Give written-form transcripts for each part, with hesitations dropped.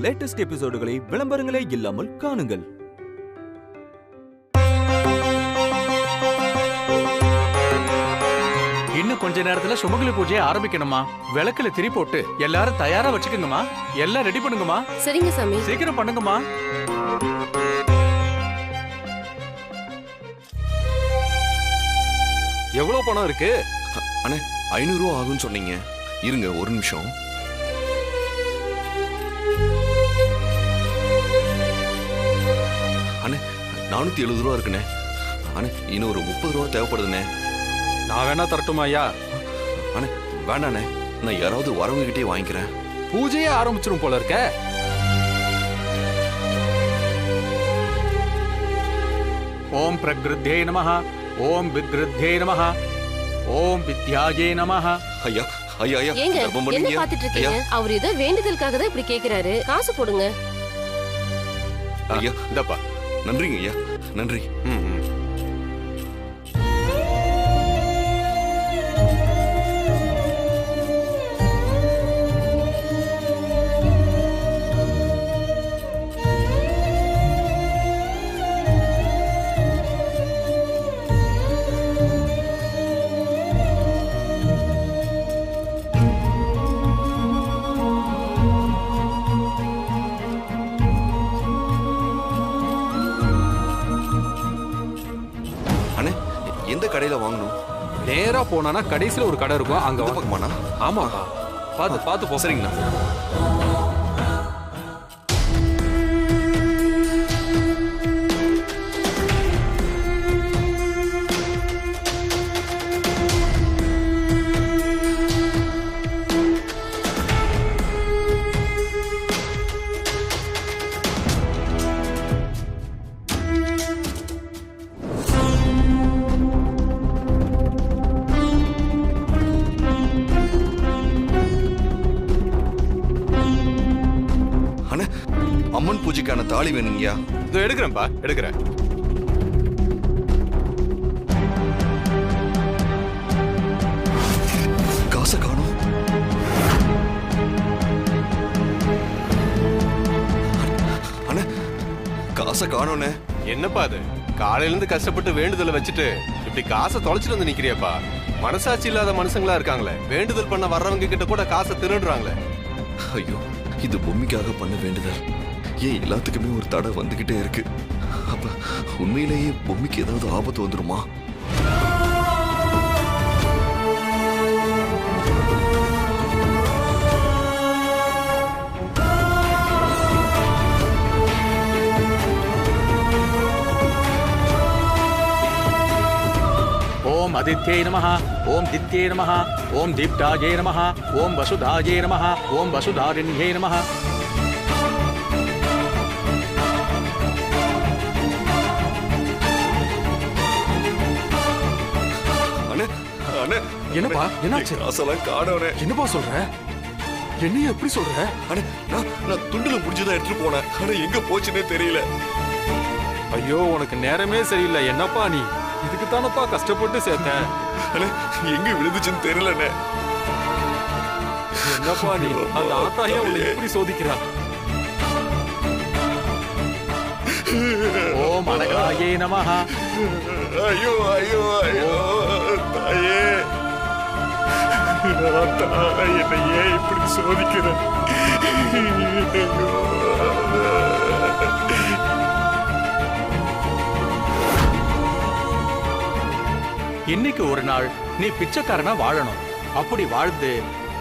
Latest எபிசோடுகளை விளம்பரங்களே இல்லாமல் காணுங்கள். இன்னும் கொஞ்ச நேரத்துல சுமங்கலி பூஜையை ஆரம்பிக்கணுமா? விளக்குல திரி போட்டு எல்லாரும் தயாரா வச்சுக்கோங்கம்மா. எல்லாம் ரெடி பண்ணுங்கம்மா. சரிங்க சாமி. சீக்கிரம் பண்ணுங்கம்மா. எவ்வளவு பணம் இருக்கு? அண்ணே 500 ரூபா ஆகும்னு சொன்னீங்க. இருங்க ஒரு நிமிஷம். அண்ணே 470 ரூபா இருக்குண்ணே. அண்ணே இன்னும் ஒரு 30 ரூபா தேவைப்படுதுண்ணே. நான் வேணா தரட்டுமா ஐயா? அண்ணே வேண்டாண்ணே, நான் யாராவது வரவங்க கிட்டே வாங்கிக்கிறேன். பூஜையே ஆரம்பிச்சிரும் போல இருக்க. ஓம் பிரகிருத்தே நமஹ, ஓம் விக்ருத்தே நமஹ, ஓம் வித்யாஜே நமஹ. ஐயா ஐயா ஐயா ஏங்க தர்மம் என்ன பண்ணீங்க. பாத்துட்டு இருக்கீங்க? அவர் ஏதோ வேண்டுதலுக்காக தான் இப்படி கேக்குறாரு. காசு போடுங்க. ஐயா இந்தப்பா. நன்றிங்க ஐயா, நன்றி. அண்ணே எந்த கடையில வாங்கணும்? நேரா போனா கடைசியில ஒரு கடை இருக்கும், அங்க அந்த பக்கமாண்ணா? ஆமாப்பா. பார்த்து பார்த்து போ. சரிங்கண்ணா. அம்மன் பூஜைக்கான தாலி வேணுங்கய்யா. இதோ எடுக்கிறேன்ப்பா, எடுக்கிறேன். காசை காணோம். அண்ணே காசை காணோண்ணே. என்னப்பா அது? காலையில இருந்து கஷ்டப்பட்டு வேண்டுதலை வச்சுட்டு இப்படி காசை தொலைச்சிட்டு வந்து நிக்கிறியப்பா. மனசாட்சி இல்லாத மனுஷங்களா இருக்காங்களே, வேண்டுதல் பண்ண வர்றவங்க கிட்ட கூட காசை திருடுறாங்களே. ஐயோ, இது பொம்மைக்காக பண்ண வேண்டுதல். ஏன் எல்லாத்துக்குமே ஒரு தடை வந்துகிட்டே இருக்கு? அப்ப உண்மையிலேயே பொம்மைக்கு ஏதாவது ஆபத்து வந்துருமா? ஓம் ஆதித்யே நமஹ, ஓம் தித்யே நமஹ, ஓம் தீப்தாஜே நமஹ, ஓம் வசுதாஜே நமஹ, ஓம் வசுதாரிண்யே நமஹ. அண்ணே அண்ணே என்னப்பா என்னாச்சு? காசெல்லாம் காணோண்ணே. என்னப்பா சொல்ற? என்னைய எப்படி சொல்ற? அண்ணே நான் துண்டுல முடிஞ்சதான் எடுத்துட்டு போனேன். ஆனா எங்க போச்சுன்னே தெரியல. ஐயோ, உனக்கு நேரமே சரியில்லை. என்னப்பா நீ? இதுக்கு தானப்பா கஷ்டப்பட்டு சேர்த்தேன். அண்ணே எங்க விழுந்துச்சுன்னு தெரியலண்ணே. என்னப்பா நீ? அந்த ஆத்தாயே உன்னை எப்படி சோதிக்கிறா? ஓம் அனகாயே நமஹ. ஐயோ ஐயோ ஐயோ தாயே, என்னை ஏன் இப்படி சோதிக்கிற? இன்னைக்கு ஒரு நாள் நீ பிச்சைக்காரனா வாழணும். அப்படி வாழ்ந்து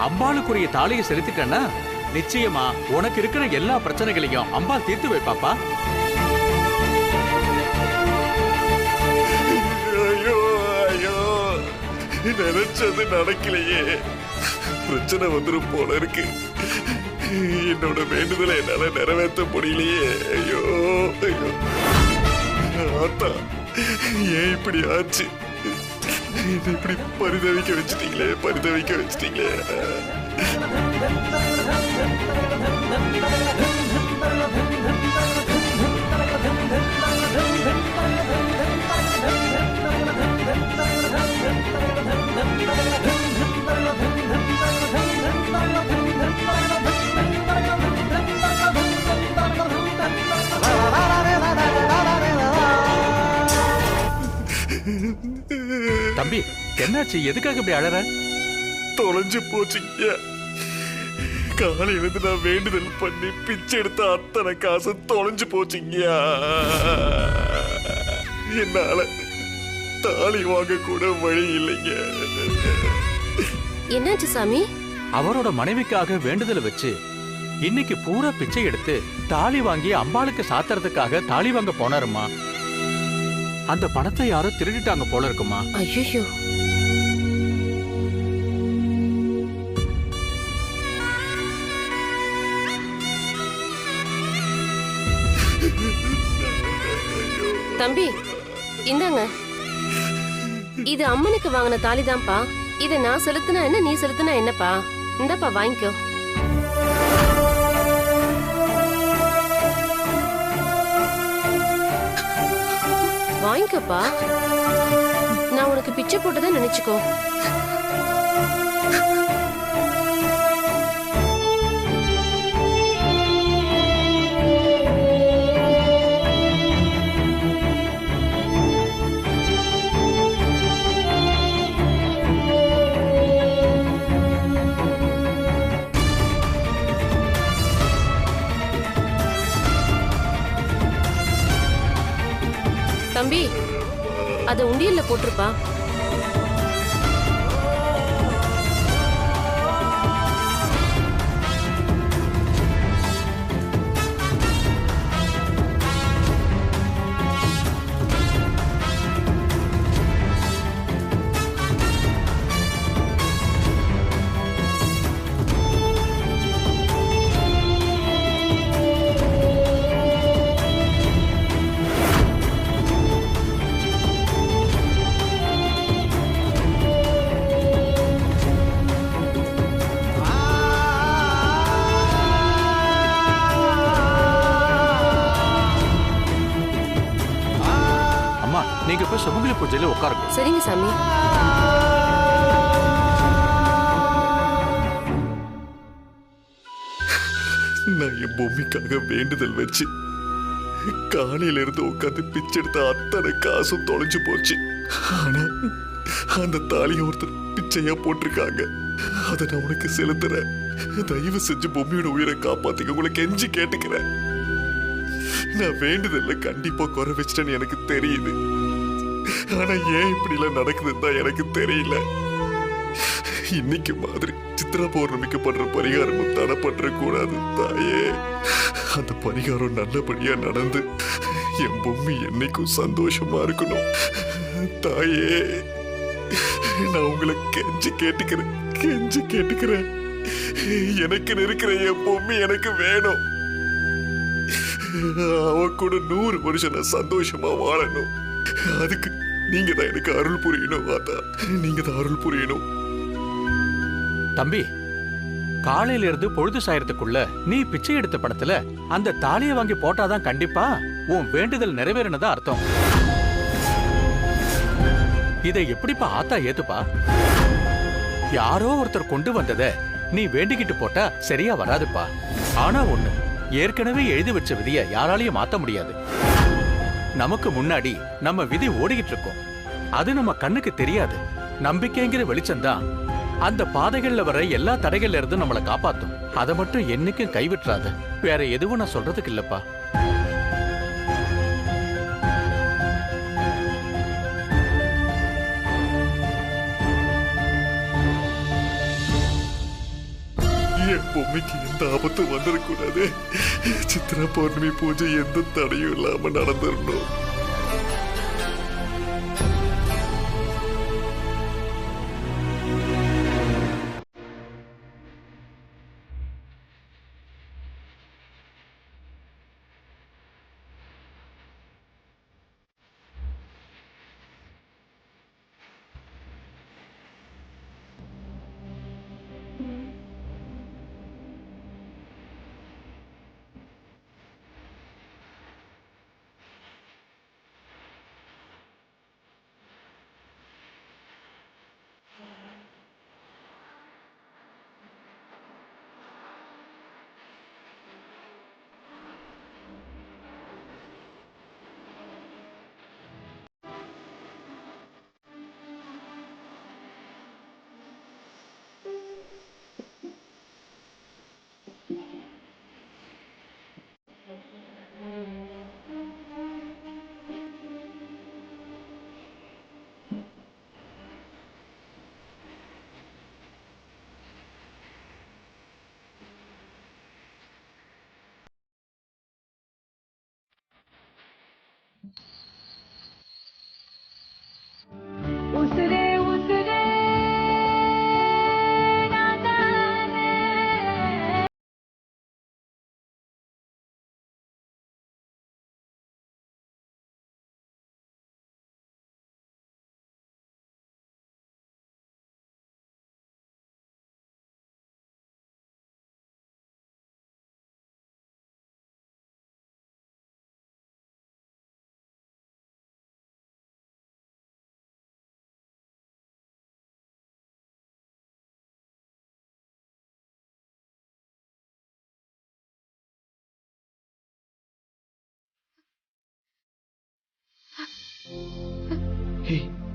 அம்பாளுக்குரிய தாலியை செலுத்திட்டேன்னா நிச்சயமா உனக்கு இருக்கிற எல்லா பிரச்சனைகளையும் அம்பாள் தீர்த்து வைப்பாப்பா. ஐயோ ஐயோ, நினைச்சது நடக்கலையே. பிரச்சனை வந்துரும் போல இருக்கு. என்னோட வேண்டுதலை என்னால நிறைவேற்ற முடியலையே. ஐயோ ஐயோ ஆத்தா, ஏன் இப்படி ஆச்சு? இப்படி பரிதவிக்க வச்சிட்டீங்களே, பரிதவிக்க வச்சிட்டீங்களே. தம்பி, என்னாச்சு? எதுக்காக இப்படி அழற? தொலைஞ்சு போச்சுங்க. காலையில இருந்து நான் வேண்டுதல் பண்ணி பிச்சை எடுத்த அத்தனை காசு தொலைஞ்சு போச்சுங்க. என்னால தாலி வாங்க கூட வழி இல்லைங்க. என்னாச்சு சாமி? அவரோட மனைவிக்காக வேண்டுதலை வச்சு இன்னைக்கு பூரா பிச்சை எடுத்து தாலி வாங்கி அம்பாளுக்கு சாத்துறதுக்காக தாலி வாங்க போனாருமா. அந்த பணத்தை யாரோ திருடிட்டாங்க போல இருக்குமா. ஐயோ, தம்பி இந்தாங்க. இது அம்மனுக்கு வாங்கின தாலிதான்ப்பா. இத நான் செலுத்தினா என்ன, நீ செலுத்தினா என்னப்பா? இந்தப்பா வாங்கிக்கோ. வாங்கிக்கப்பா. நான் உனக்கு பிச்சை போட்டுதான் நினைச்சுக்கோ. தம்பி, அத உண்டியல்ல போட்டுருப்பா. நீங்க போய் சுமங்கலி பூஜையில உட்காருங்க. சரிங்க சாமி. நான் என் பொம்மிக்காக வேண்டுதல் வச்சு காலையில இருந்து உட்காந்து பிச்சை எடுத்த அத்தனை காசும் தொலைஞ்சு போச்சு. ஆனா அந்த தாலியை ஒருத்தர் பிச்சையா போட்டிருக்காங்க. அதை நான் உனக்கு செலுத்துறேன். தயவு செஞ்சு பொம்மியோட உயிரை காப்பாத்திக்க உங்களை கெஞ்சி கேட்டுக்கிறேன். நான் வேண்டுதல்ல கண்டிப்பா குறை வச்சிட்டேன்னு எனக்கு தெரியுது. ஆனா ஏன் இப்படி எல்லாம் நடக்குதுன்னு தான் எனக்கு தெரியல. இன்னைக்கு மாதிரி சித்ரா பௌர்ணமிக்கு பண்ற பரிகாரமும் தடை பண்ற கூடாது தாயே. அந்த பரிகாரம் நல்லபடியா நடந்து என் பொம்மி என்னைக்கும் சந்தோஷமா இருக்கணும் தாயே. நான் உங்களை கெஞ்சி கேட்டுக்கிறேன். எனக்கு இருக்கிற என் பொம்மி எனக்கு வேணும். அவ கூட 100 வருஷம் நான் சந்தோஷமா வாழணும். அதுக்கு நீங்க தான் எனக்கு அருள் புரியணும். நீங்க தான் அருள் புரியணும். தம்பி, காலையில இருந்து பொழுது சாயறதுக்குள்ள நீ பிச்சை எடுத்த படத்துல அந்த தாலியை வாங்கி போட்டாதான் கண்டிப்பா உன் வேண்டுதல் நிறைவேறினதா அர்த்தம். இதை எப்படிப்பா ஆத்தா ஏத்துப்பா? யாரோ ஒருத்தர் கொண்டு வந்தத நீ வேண்டிக்கிட்டு போட்டா சரியா வராதுப்பா. ஆனா ஒண்ணு, ஏற்கனவே எழுதி வச்ச விதியை யாராலையும் மாத்த முடியாது. நமக்கு முன்னாடி நம்ம விதி ஓடிக்கிட்டு இருக்கோம். அது நம்ம கண்ணுக்கு தெரியாது. நம்பிக்கைங்கிற வெளிச்சம்தான் அந்த பாதைகள்ல வர எல்லா தடைகள்ல இருந்து நம்மளை காப்பாத்தும். அதை மட்டும் என்னைக்கும் கைவிட்டுறாது. வேற எதுவும் நான் சொல்றதுக்கு இல்லப்பா. என் பொம்மைக்கு எந்த ஆபத்தும் வந்துடக்கூடாது. சித்ரா பௌர்ணமி பூஜை எந்த தடையும் இல்லாம நடந்துடணும். ஹே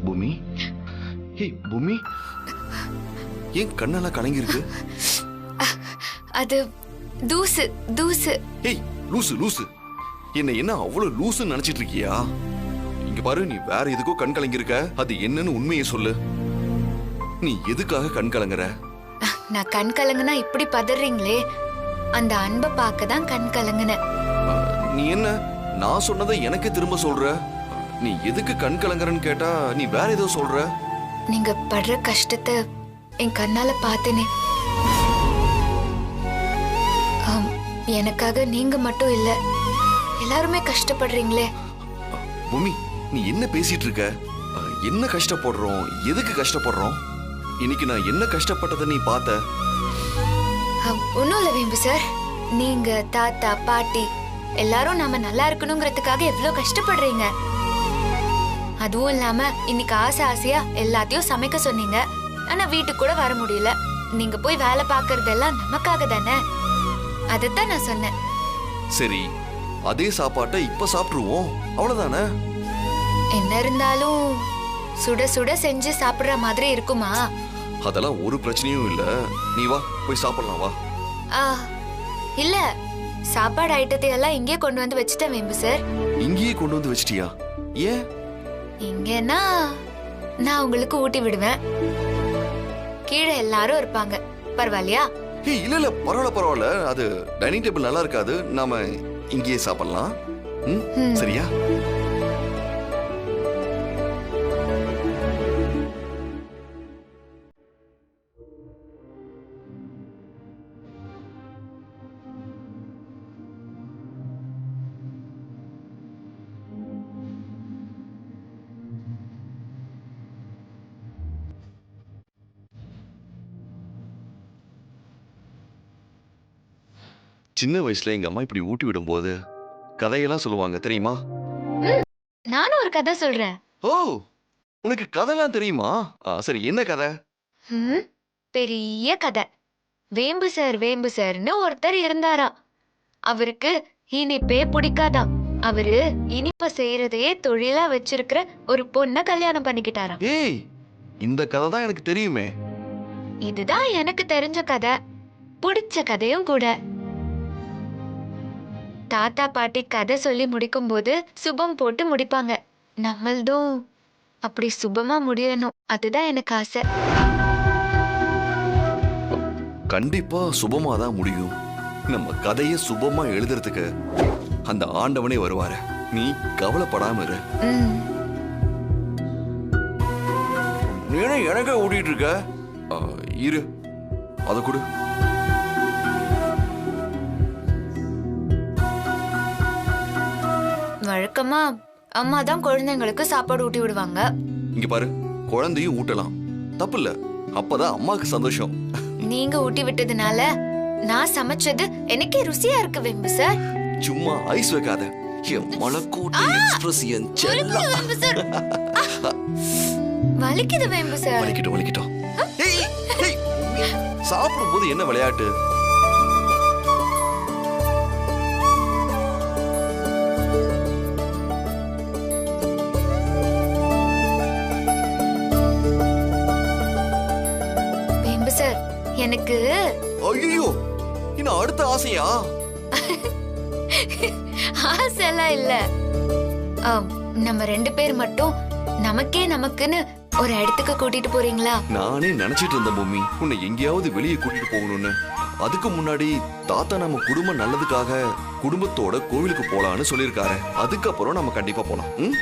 பூமி, ஹே பூமி, ஏன் கண்ணெல்லாம் கலங்கி இருக்கு? அது தூசு தூசு. ஏய் லூசு லூசு, என்ன அவ்வளவு லூசுன்னு நினைச்சிட்டு இருக்கியா? இங்க பாரு, நீ வேற எதுக்கோ கண் கலங்கி இருக்க. அது என்னன்னு உண்மையை சொல்லு. நீ எதுக்காக கண் கலங்குற? நான் கண் கலங்குனா இப்படி பதறீங்களே, அந்த அன்பை பார்க்க தான் கண் கலங்குன. நீ என்ன நான் சொன்னதை எனக்கு திரும்ப சொல்ற? நீ எதுக்கு கண் கலங்குறன்னு கேட்டா நீ வேற ஏதோ சொல்ற. நீங்க படுற கஷ்டத்தை என் கண்ணால பார்த்தேனே. எனக்காக நீங்க மட்டும் இல்ல, எல்லாருமே கஷ்டப்படுறீங்களே. பூமி, நீ என்ன பேசிட்டு இருக்க? என்ன கஷ்டப்படுறோம்? எதுக்கு கஷ்டப்படுறோம்? இன்னைக்கு நான் என்ன கஷ்டப்பட்டதை நீ பார்த்த? ஒன்னும் இல்ல வேம்பு சார், நீங்க தாத்தா பாட்டி எல்லாரும் நாம நல்லா இருக்கணுங்கிறதுக்காக எவ்வளவு கஷ்டப்படுறீங்க. அதுவும் இல்லாம இன்னைக்கு ஆசை ஆசையா எல்லாத்தையும் சமைக்க சொன்னீங்க. ஆனா வீட்டுக்கு கூட வர முடியல. நீங்க போய் வேலை பாக்குறதெல்லாம் நமக்காக தானே, அதைத்தான் நான் சொன்னேன். சரி, அதே சாப்பாட்டை இப்ப சாப்பிட்டுருவோம், அவ்வளவுதானே? என்ன இருந்தாலும் சுட சுட செஞ்சு சாப்பிடுற மாதிரி இருக்குமா? அதெல்லாம் ஒரு பிரச்சனையும் இல்ல. நீ வா, போய் சாப்பிடலாம் வா. இல்ல, சாப்பாடு ஐட்டத்தை எல்லாம் இங்கே கொண்டு வந்து வச்சுட்டேன் வேம்பு சார். இங்கேயே கொண்டு வந்து வச்சிட்டியா? ஏன்? இங்கன்னா நான் உங்களுக்கு ஊட்டி விடுவேன், கீழே எல்லாரும் இருப்பாங்க. பரவாயில்லையா? இல்ல இல்ல, பரவாயில்ல பரவாயில்ல. அது டைனிங் டேபிள் நல்லா இருக்காது, நாம இங்கேயே சாப்பிடலாம். சரியா? சின்ன வயசுல எங்க அம்மா இப்படி ஊட்டி விடும்போது கதையெல்லாம் சொல்லுவாங்க, தெரியுமா? நானும் ஒரு கதை சொல்றேன். ஓ, உனக்கு கதைலாம் தெரியுமா? சரி, என்ன கதை? பெரிய கதை. வேம்பு சார்னு ஒருத்தர் இருந்தாரா. அவருக்கு இனிப்பே பிடிக்காதான். அவரு இனிப்ப செய்யறதையே தொழிலா வச்சிருக்கிற ஒரு பொண்ண கல்யாணம் பண்ணிக்கிட்டாராம். ஏய், இந்த கதை தான் எனக்கு தெரியுமே. இதுதான் எனக்கு தெரிஞ்ச கதை, பிடிச்ச கதையும் கூட. தாத்தா பாட்டி கதை சொல்லி முடிக்கும் போது சுபம் போட்டு முடிப்பாங்க. நம்மளதும் அப்படி சுபமா முடியணும், அதுதான் எனக்கு ஆசை. கண்டிப்பா சுபமா தான் முடியும். நம்ம கதையை சுபமா எழுதுறதுக்கு அந்த ஆண்டவனே வருவாரு. நீ கவலைப்படாம இரு. நீ என்ன எனக்கு ஓடிட்டு இருக்க? இரு, அத கொடு. வழக்கமா அம்மா தான் குழந்தைங்களுக்கு சாப்பாடு ஊட்டி விடுவாங்க. இங்க பாரு, குழந்தையும் ஊட்டலாம், தப்பு இல்ல. அப்பதான் அம்மாக்கு சந்தோஷம். நீங்க ஊட்டி விட்டதுனால நான் சமைச்சது எனக்கே ருசியா இருக்கு வேம்பு சார். சும்மா ஐஸ் வைக்காத. மலக்கூட்டி எக்ஸ்பிரஸ் என் செல்லம். வலிக்குது வேம்பு சார். வலிக்கட்டும் வலிக்கட்டும். சாப்பிடும் போது என்ன விளையாட்டு? வேம்பு சார், எனக்கு ஐயோ, இன்னும் அடுத்த ஆசையா? ஆசைலாம் இல்ல. நம்ம 2 பேர் மட்டும் நமக்குன்னு ஒரு இடத்துக்கு கூட்டிட்டு போறீங்களா? நானே நினைச்சிட்டு இருந்த பூமி, உன்னை எங்கேயாவது வெளியே கூட்டிட்டு போகணும்னு. அதுக்கு முன்னாடி தாத்தா நம்ம குடும்பம் நல்லதுக்காக குடும்பத்தோட கோவிலுக்கு போலான்னு சொல்லியிருக்காரு. அதுக்கப்புறம் நம்ம கண்டிப்பா போலாம். ம்?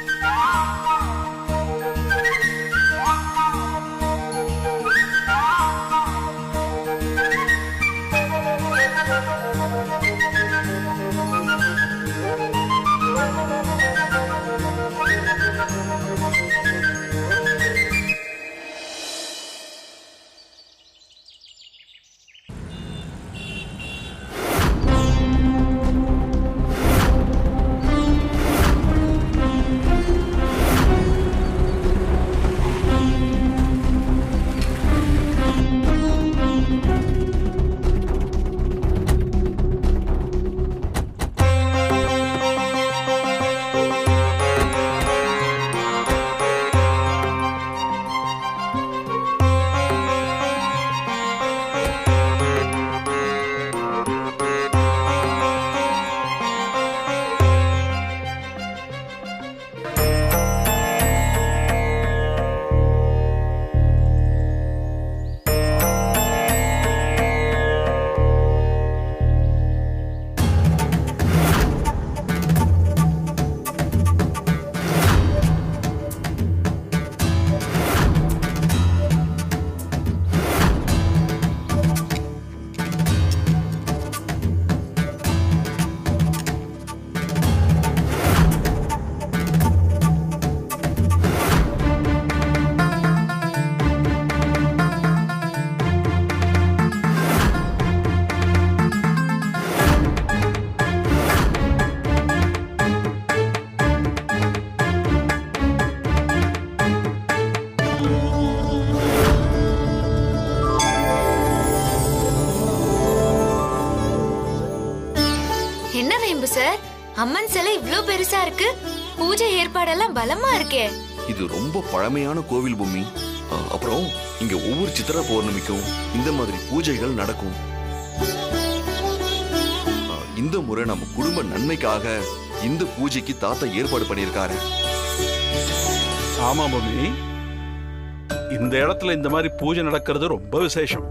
என்ன வேம்பு சார், அம்மன் சிலை இவ்ளோ பெருசா இருக்கு, பூஜை ஏற்பாடெல்லாம் பலமா இருக்கே. இது ரொம்ப பழமையான கோவில் பூமி. அப்புறம் இங்க ஒவ்வொரு சித்திரை பௌர்ணமிக்கும் இந்த மாதிரி பூஜைகள் நடக்கும். இந்த முறை நம்ம குடும்ப நன்மைக்காக இந்த பூஜைக்கு தாத்தா ஏற்பாடு பண்ணியிருக்காரு. ஆமா பூமி, இந்த இடத்துல இந்த மாதிரி பூஜை நடக்கிறது ரொம்ப விசேஷம்.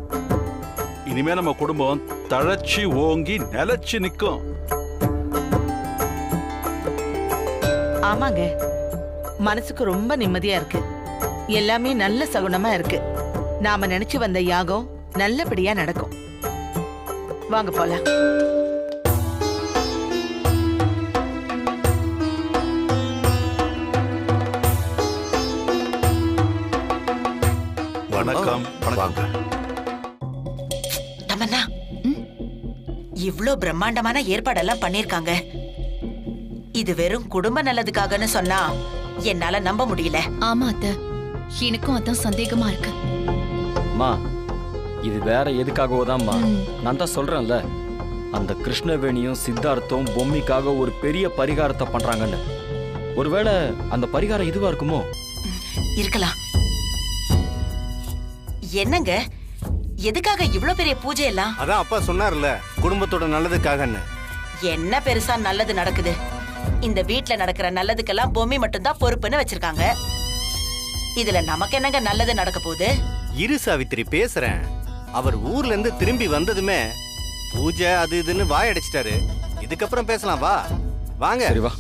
இனிமே நம்ம குடும்பம் தழைச்சி ஓங்கி நிலைச்சு நிற்கும். ஆமாங்க, மனசுக்கு ரொம்ப நிம்மதியா இருக்கு. எல்லாமே நல்ல சகுனமா இருக்கு. நாம நினைச்சு வந்த யாகம் நல்லபடியா நடக்கும். வாங்க போலாம். வணக்கம். வாங்க. தமன்னா, இவ்ளோ பிரம்மாண்டமான ஏற்பாடெல்லாம் பண்ணிருக்காங்க. இது வெறும் குடும்ப நல்லதுக்காகன்னு சொன்னா என்னால நம்ப முடியல. ஆமா அத்தை, எனக்கும் அதான் சந்தேகமா இருக்கு. மா, இது வேற எதுக்காகவோ தான்மா. நான் தான் சொல்றேன்ல, அந்த கிருஷ்ணவேணியும் சித்தார்த்தும் பொம்மிக்காக ஒரு பெரிய பரிகாரத்தை பண்றாங்கன்னு. ஒருவேளை அந்த பரிகாரம் இதுவா இருக்குமோ? இருக்கலாம். என்னங்க, எதுக்காக இவ்ளோ பெரிய பூஜை எல்லாம்? அதான் அப்பா சொன்னார்ல, குடும்பத்தோட நல்லதுக்காகன்னு. என்ன பெருசா நல்லது நடக்குது? இந்த வீட்ல நடக்கிற நல்லதுக்கெல்லாம் பொம்மி மட்டும்தான் பொறுப்புன்னு வச்சிருக்காங்க. இதுல நமக்கு என்னங்க நல்லது நடக்க போகுது? இரு சாவித்திரி, பேசுறேன். அவர் ஊர்ல இருந்து திரும்பி வந்ததுமே பூஜை அது இதுன்னு வாய் அடைச்சிட்டாரு. இதுக்கப்புறம் பேசலாம், வா. வாங்க. சரி வா.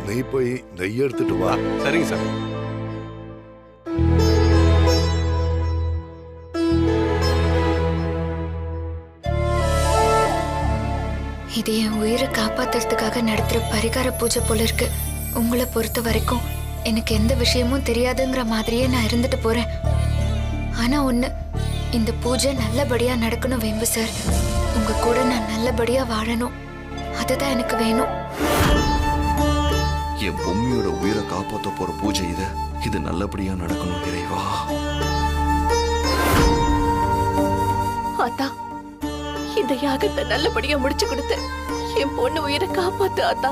நீ போய் நெய் எடுத்துட்டு வா. சரிங்க சார். இது என் உயிரை காப்பாத்துறதுக்காக நடத்துற பரிகார பூஜை போல இருக்கு. உங்களை பொறுத்த வரைக்கும் எனக்கு எந்த விஷயமும் தெரியாதுங்கிற மாதிரியே நான் இருந்துட்டு போறேன். ஆனா ஒண்ணு, இந்த பூஜை நல்லபடியா நடக்கணும் வேம்பு சார். உங்க கூட நான் நல்லபடியா வாழணும், அதுதான் எனக்கு வேணும். என் பொம்மியோட உயிரை காப்பாத்த போற பூஜை இது நல்லபடியா நடக்கணும் இறைவா. ஆத்தா, இந்த யாகத்தை நல்லபடியா முடிச்சு கொடுத்து என் பொண்ணு உயிரை காப்பாத்து ஆத்தா.